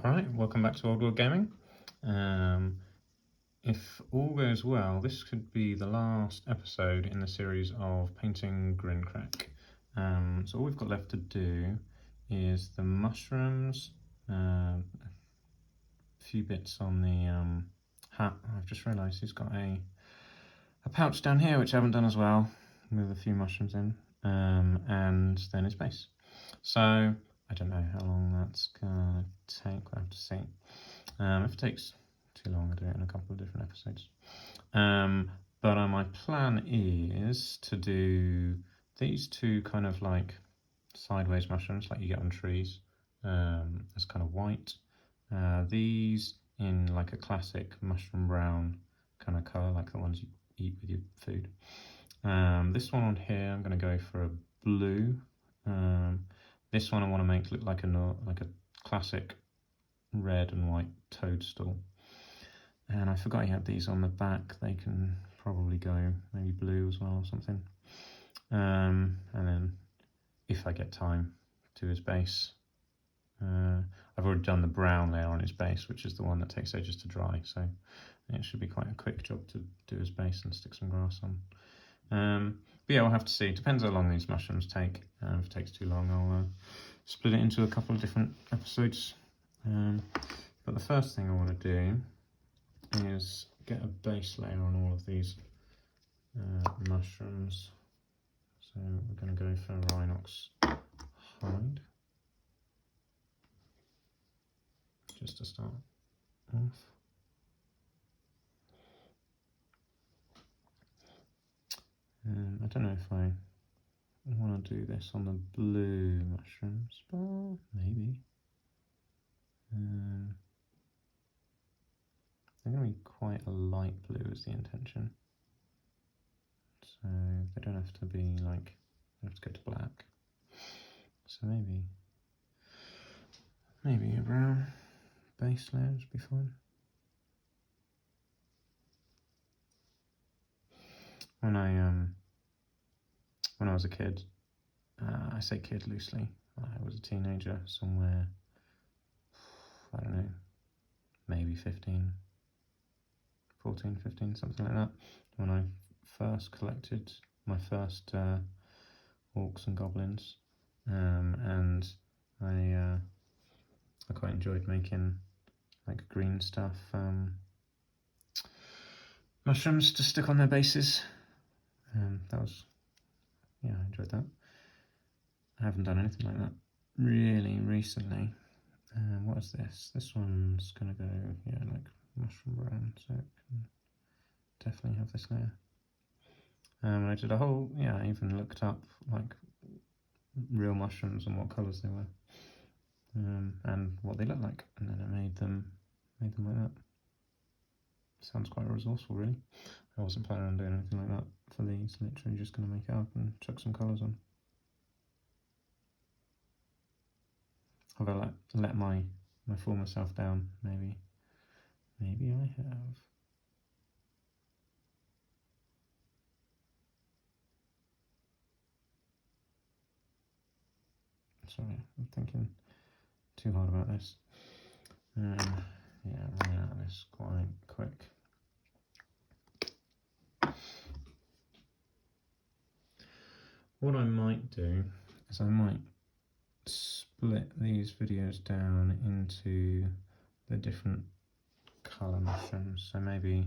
Alright, welcome back to Old World Gaming. If all goes well, this could be the last episode in the series of painting Grinkrak. So all we've got left to do is the mushrooms, a few bits on the hat. I've just realised he's got a pouch down here which I haven't done as well, with a few mushrooms in, and then his base. So I don't know how long that's gonna take, we'll have to see. If it takes too long, I'll do it in a couple of different episodes. But my plan is to do these two kind of like sideways mushrooms like you get on trees, as kind of white. These in like a classic mushroom brown kind of colour, like the ones you eat with your food. This one on here, I'm going to go for a blue. This one I want to make look like a classic red and white toadstool. And I forgot he had these on the back. They can probably go maybe blue as well or something. And then if I get time, to his base. I've already done the brown layer on his base, which is the one that takes ages to dry, so it should be quite a quick job to do his base and stick some grass on. But yeah, we'll have to see. Depends how long these mushrooms take. If it takes too long, I'll split it into a couple of different episodes. But the first thing I want to do is get a base layer on all of these mushrooms. So we're going to go for Rhinox hide, just to start off. I don't know if I want to do this on the blue mushrooms, but maybe. They're going to be quite a light blue is the intention. So they don't have to be like, they have to go to black. So maybe a brown base layer would be fine. When I was a kid, I say kid loosely, I was a teenager somewhere, I don't know, maybe 14, 15, something like that, when I first collected my first orcs and goblins, and I quite enjoyed making like green stuff, mushrooms to stick on their bases. That was, yeah, I enjoyed that. I haven't done anything like that really recently. What is this? This one's gonna go, yeah, like mushroom brown, so it can definitely have this layer. I did a whole, yeah, I even looked up like real mushrooms and what colours they were, and what they look like, and then I made them like that. Sounds quite resourceful, really. I wasn't planning on doing anything like that for these, literally just going to make it up and chuck some colours on. Have I let my former self down? Maybe I have. Sorry, I'm thinking too hard about this. Yeah, I ran out of this quite quick. What I might do is I might split these videos down into the different colour mushrooms. So maybe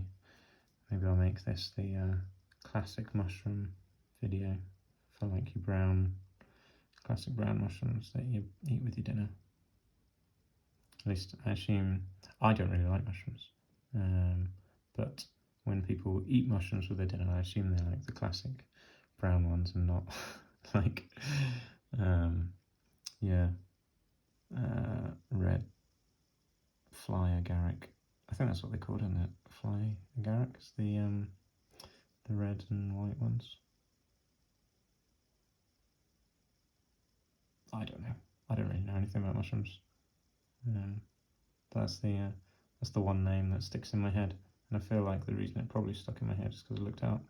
I'll make this the classic mushroom video for like your classic brown mushrooms that you eat with your dinner. At least I assume, I don't really like mushrooms, but when people eat mushrooms with their dinner, I assume they're like the classic brown ones and not like red fly agaric. I think that's what they called, isn't it? Fly agarics, the red and white ones. I don't know. I don't really know anything about mushrooms. But that's the one name that sticks in my head, and I feel like the reason it probably stuck in my head is because I looked it up.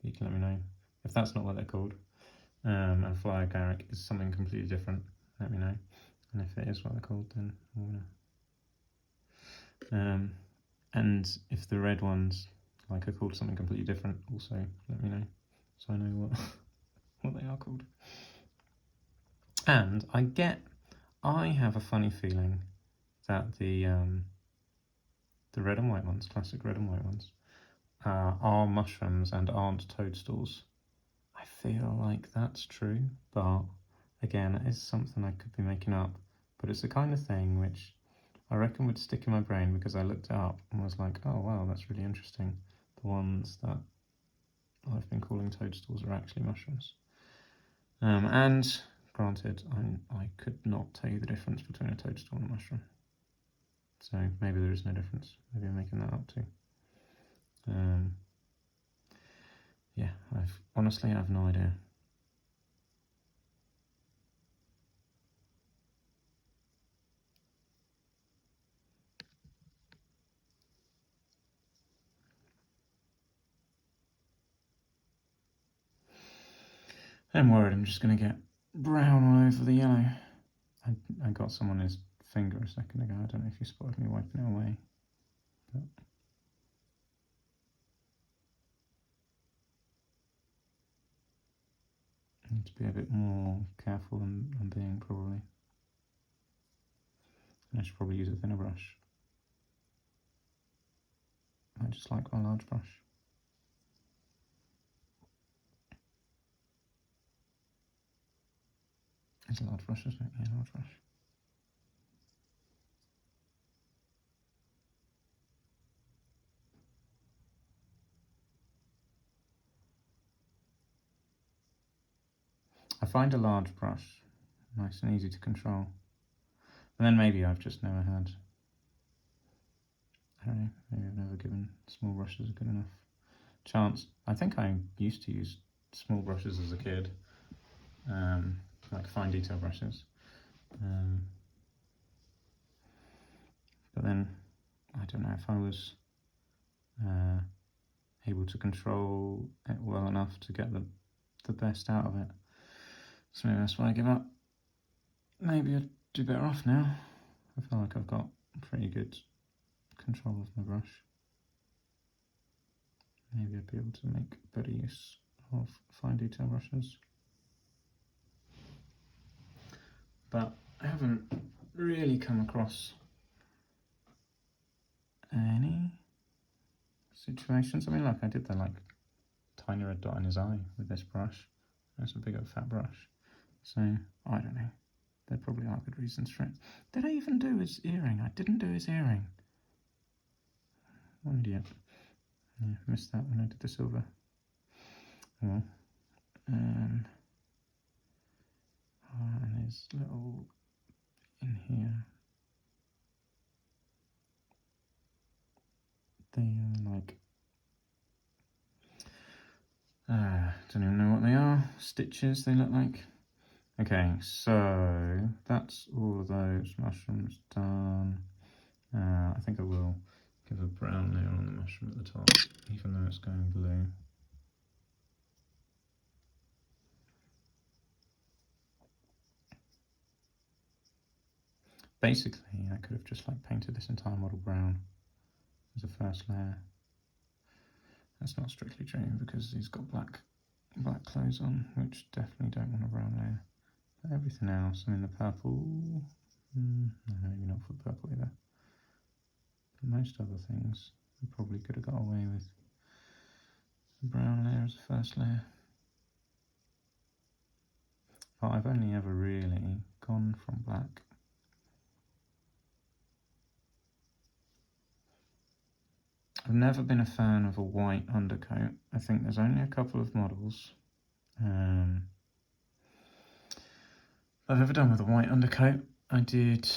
You can let me know if that's not what they're called, and fly agaric is something completely different. Let me know. And if it is what they're called, then we'll know. And if the red ones are called something completely different, also let me know, so I know what they are called. And I have a funny feeling that the red and white ones, classic red and white ones, are mushrooms and aren't toadstools. I feel like that's true, but again, it's something I could be making up. But it's the kind of thing which I reckon would stick in my brain because I looked it up and was like, oh wow, that's really interesting. The ones that I've been calling toadstools are actually mushrooms. And granted, I could not tell you the difference between a toadstool and a mushroom. So maybe there is no difference. Maybe I'm making that up too. Yeah, honestly, I have no idea. I'm worried I'm just going to get brown all over the yellow. I got some on his finger a second ago. I don't know if you spotted me wiping it away. But I need to be a bit more careful than I'm being, probably. And I should probably use a thinner brush. I just like my large brush. It's a large brush, isn't it? Yeah, large brush. I find a large brush nice and easy to control. And then maybe I've just never had, I don't know, maybe I've never given small brushes a good enough chance. I think I used to use small brushes as a kid, like fine detail brushes. But then, I don't know if I was able to control it well enough to get the best out of it. So maybe that's why I give up. Maybe I'd do better off now. I feel like I've got pretty good control of my brush. Maybe I'd be able to make better use of fine detail brushes. But I haven't really come across any situations. I mean, like I did the tiny red dot in his eye with this brush. That's a big old fat brush. So, I don't know. There probably are good reasons for it. Did I even do his earring? I didn't do his earring. What an idiot. Yeah, missed that when I did the silver. Well, and his little in here. They are don't even know what they are. Stitches, they look like. Okay, so that's all of those mushrooms done. I think I will give a brown layer on the mushroom at the top, even though it's going blue. Basically, I could have just painted this entire model brown as a first layer. That's not strictly true because he's got black clothes on, which definitely don't want a brown layer. But everything else, I mean the purple, no, maybe not for purple either. But most other things, we probably could have got away with a brown layer as a first layer. But I've only ever really gone from black. I've never been a fan of a white undercoat. I think there's only a couple of models I've ever done with a white undercoat. I did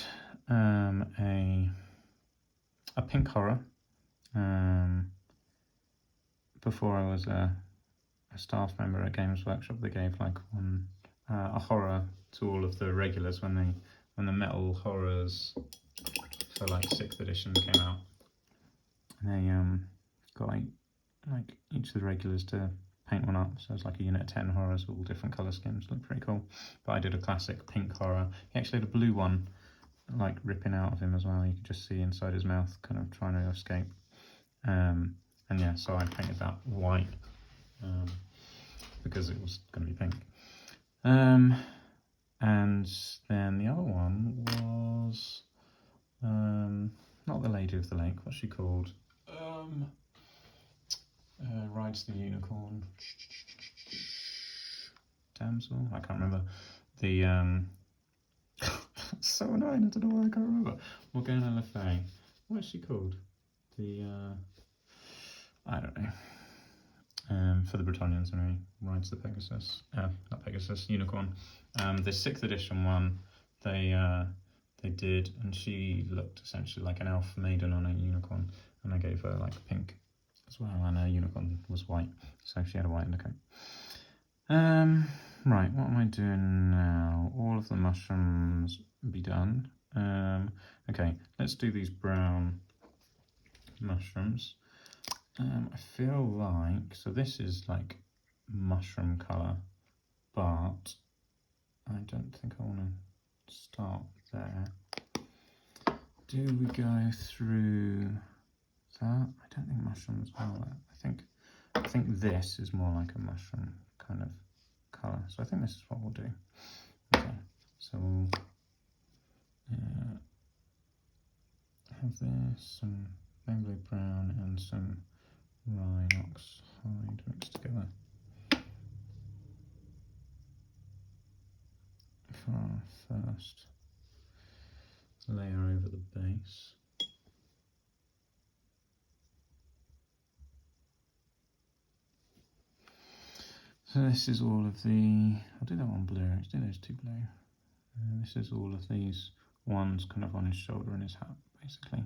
a pink horror before I was a staff member at Games Workshop. They gave a horror to all of the regulars when the metal horrors for 6th edition came out. And they got each of the regulars to paint one up. So it's like a unit of 10 horrors, all different colour schemes, look pretty cool. But I did a classic pink horror. He actually had a blue one, like ripping out of him as well. You could just see inside his mouth, kind of trying to escape. And yeah, so I painted that white because it was going to be pink. And then the other one was not the Lady of the Lake. What's she called? Rides the unicorn. Damsel. I can't remember. The so annoying. I don't know why I can't remember. Morgana Le Fay. What is she called? The I don't know. For the Bretonians anyway, rides the Pegasus. Not Pegasus, unicorn. The 6th edition one, they did, and she looked essentially like an elf maiden on a unicorn, and I gave her like pink as well, and her unicorn was white, so she had a white undercoat. Right, what am I doing now? All of the mushrooms be done. Okay, let's do these brown mushrooms. I feel like, so this is like mushroom colour, but I don't think I want to start there. Do we go through that? I don't think mushrooms are that. I think this is more like a mushroom kind of colour. So I think this is what we'll do. Okay, so we'll have this, some rainbow brown and some Rhinox hide mixed together for our first layer over the base. So this is all of the, I'll do that one blue, let's do those two blue. This is all of these ones kind of on his shoulder and his hat, basically.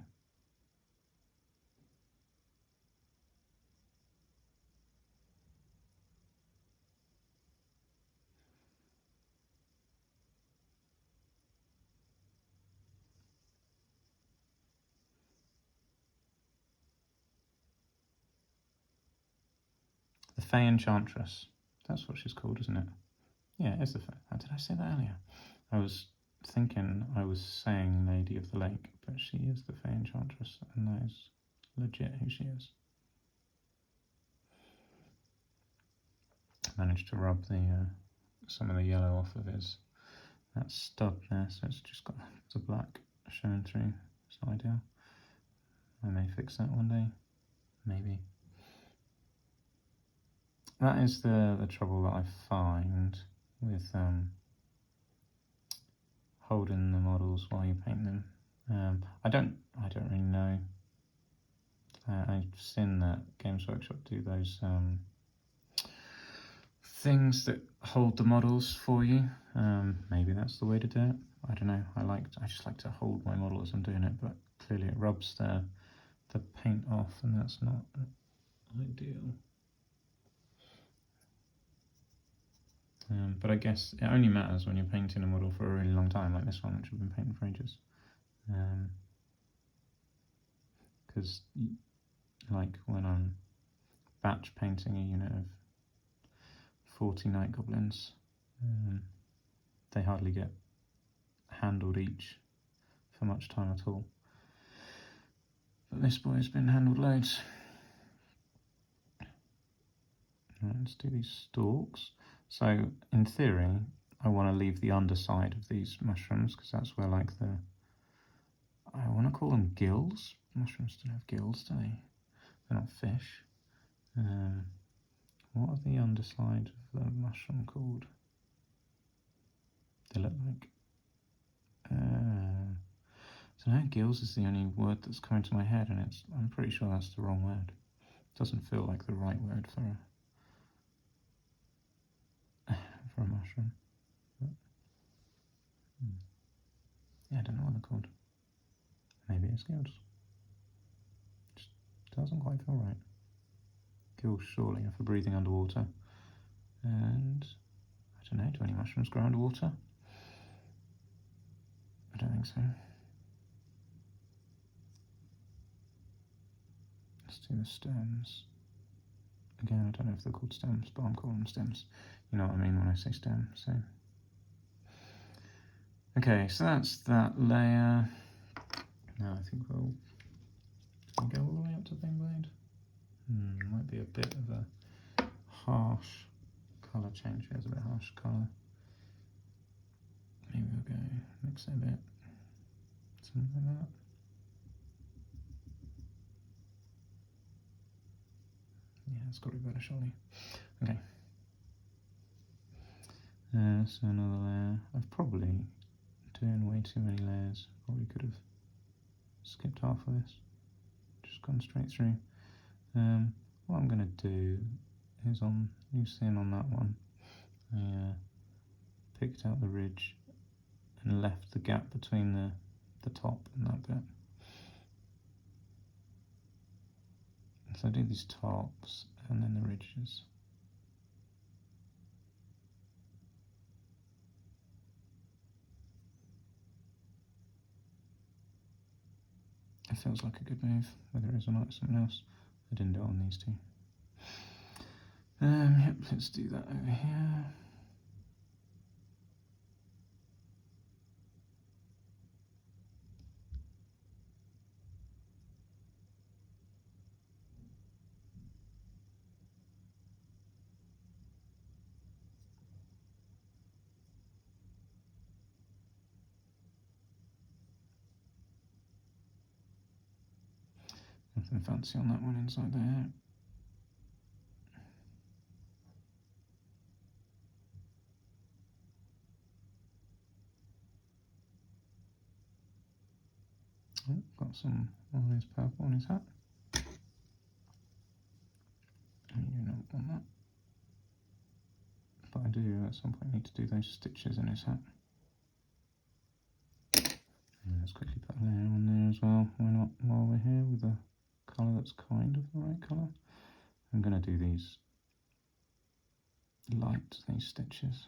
The Fey Enchantress. That's what she's called, isn't it? Yeah, it's the Fey. How did I say that earlier? I was thinking I was saying Lady of the Lake, but she is the Fey Enchantress, and that is legit who she is. Managed to rub the some of the yellow off of that stub there, so it's just got the black showing through. It's not ideal. I may fix that one day, maybe. That is the trouble that I find with holding the models while you paint them. I don't really know. I've seen that Games Workshop do those things that hold the models for you. Maybe that's the way to do it. I don't know. I just like to hold my model as I'm doing it, but clearly it rubs the paint off, and that's not ideal. But I guess it only matters when you're painting a model for a really long time, like this one, which I've been painting for ages. Because, like, when I'm batch painting a unit of 40 night goblins, they hardly get handled each for much time at all. But this boy's been handled loads. Right, let's do these stalks. So, in theory, I want to leave the underside of these mushrooms, because that's where, like, I want to call them gills. Mushrooms don't have gills, do they? They're not fish. What are the underside of the mushroom called? They look like... so now gills is the only word that's coming to my head, and I'm pretty sure that's the wrong word. It doesn't feel like the right word for a mushroom. But, yeah, I don't know what they're called. Maybe it's gills. Just doesn't quite feel right. Gills surely are for breathing underwater. And I don't know, do any mushrooms grow underwater? I don't think so. Let's do the stems. Again, I don't know if they're called stems, but I'm calling them stems. You know what I mean when I say stem, so. Okay, so that's that layer. Now I think we'll go all the way up to Baneblade. Might be a bit of a harsh colour change. There's a bit harsh colour. Maybe we'll go mix it a bit. Something like that. Yeah, it's got to be better, surely. Okay. So another layer. I've probably doing way too many layers. Probably could have skipped half of this. Just gone straight through. What I'm going to do is you see on that one, I picked out the ridge and left the gap between the top and that bit. So I do these tops and then the ridges. It feels like a good move, whether it is or not, it's something else. I didn't do it on these two. Yep, let's do that over here. Nothing fancy on that one inside there. Oh, got some orange purple on his hat. And you don't want that. But I do at some point need to do those stitches in his hat. And let's quickly put a layer on there as well. Why not while we're here with a colour that's kind of the right colour. I'm going to do these these stitches.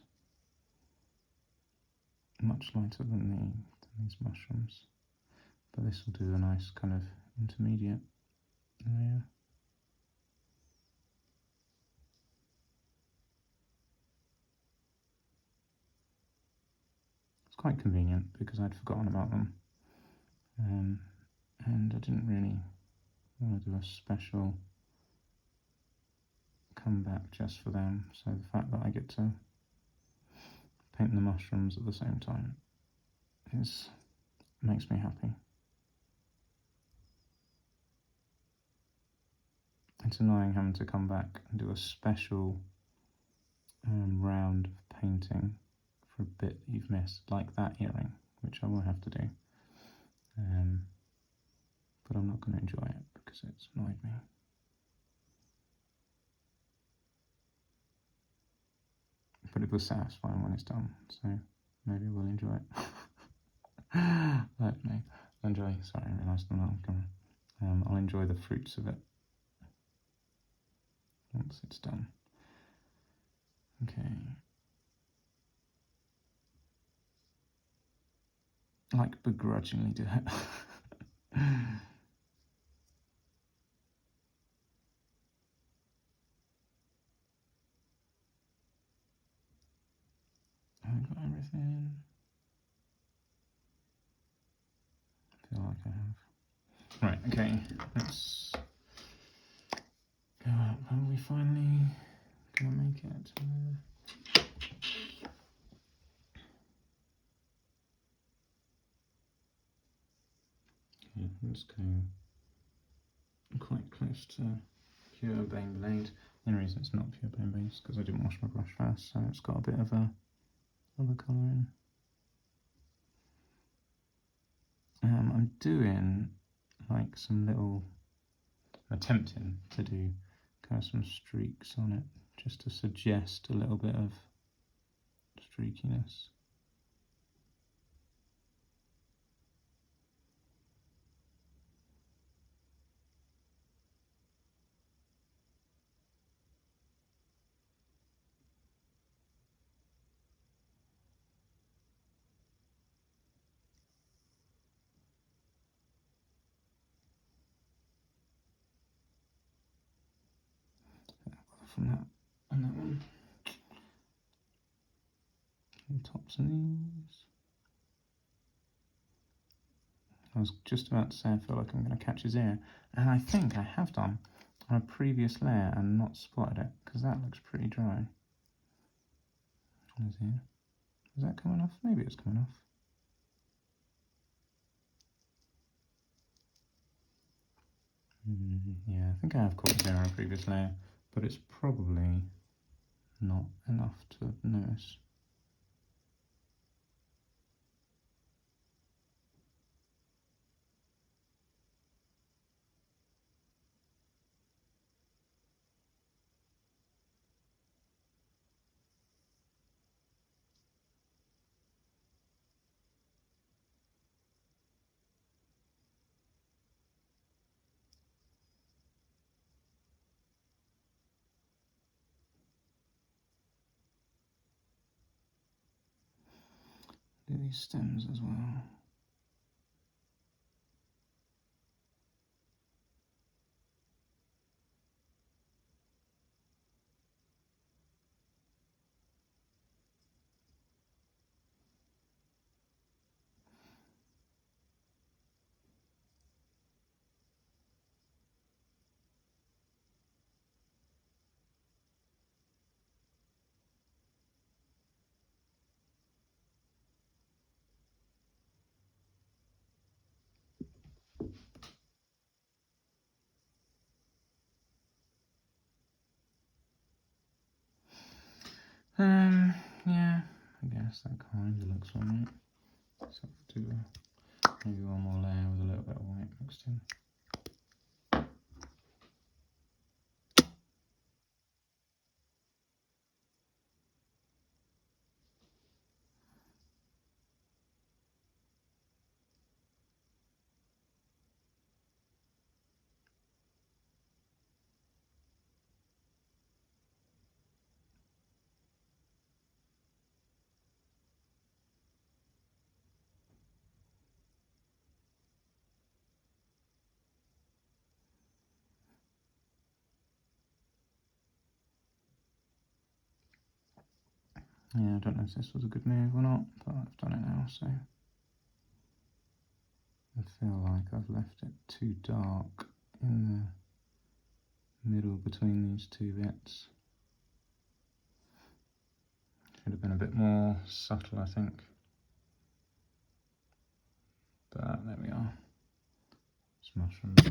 Much lighter than these mushrooms. But this will do a nice kind of intermediate layer. It's quite convenient because I'd forgotten about them. And I didn't really want to do a special comeback just for them. So the fact that I get to paint the mushrooms at the same time makes me happy. It's annoying having to come back and do a special round of painting for a bit that you've missed, like that earring, which I will have to do. But I'm not going to enjoy it because it's annoyed me. But it was satisfying when it's done, so maybe we'll enjoy it. I don't know. Sorry, I realised I'm not on camera. I'll enjoy the fruits of it once it's done. Okay. Like begrudgingly do it. I've got everything. I feel like I have. Right, okay, let's go up. Are we finally gonna make it? Okay, let's go quite close to pure Baneblade. The only reason it's not pure Baneblade is because I didn't wash my brush first, so it's got a bit of a other colour in. I'm doing like some little, attempting to do kind of some streaks on it, just to suggest a little bit of streakiness. from that on that one. And tops of these. I was just about to say I feel like I'm going to catch his ear, and I think I have done on a previous layer and not spotted it, because that looks pretty dry. What is here? Is that coming off? Maybe it's coming off. Yeah, I think I have caught his ear on a previous layer, but it's probably not enough to notice. Do these stems as well. Yeah, I guess that kind of looks alright. So I'll do maybe one more layer with a little bit of white mixed in. Yeah, I don't know if this was a good move or not, but I've done it now, so I feel like I've left it too dark in the middle between these two bits. Should have been a bit more subtle, I think. But there we are. It's mushrooms.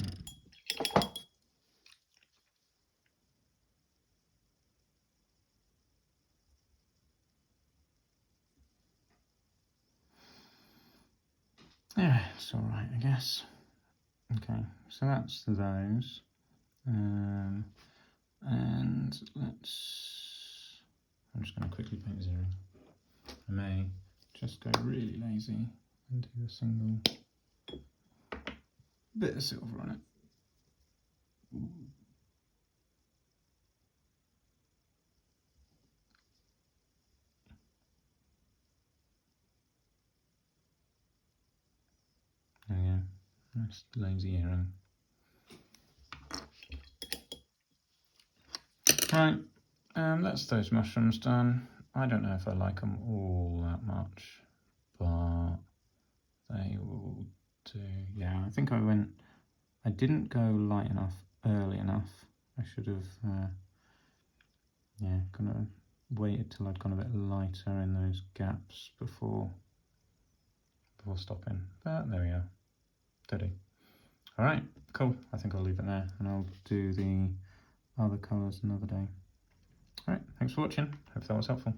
Yeah, it's alright, I guess. Okay, so that's those. And I'm just going to quickly paint his earring. I may just go really lazy and do a single bit of silver on it. Ooh. There we go, nice lazy earring. Right, that's those mushrooms done. I don't know if I like them all that much, but they will do. Yeah, I think I didn't go light enough early enough. I should have, yeah, kind of waited till I'd gone a bit lighter in those gaps before stopping. But there we go, steady. All right, cool. I think I'll leave it there, and I'll do the other colours another day. All right, thanks for watching. Hope that was helpful.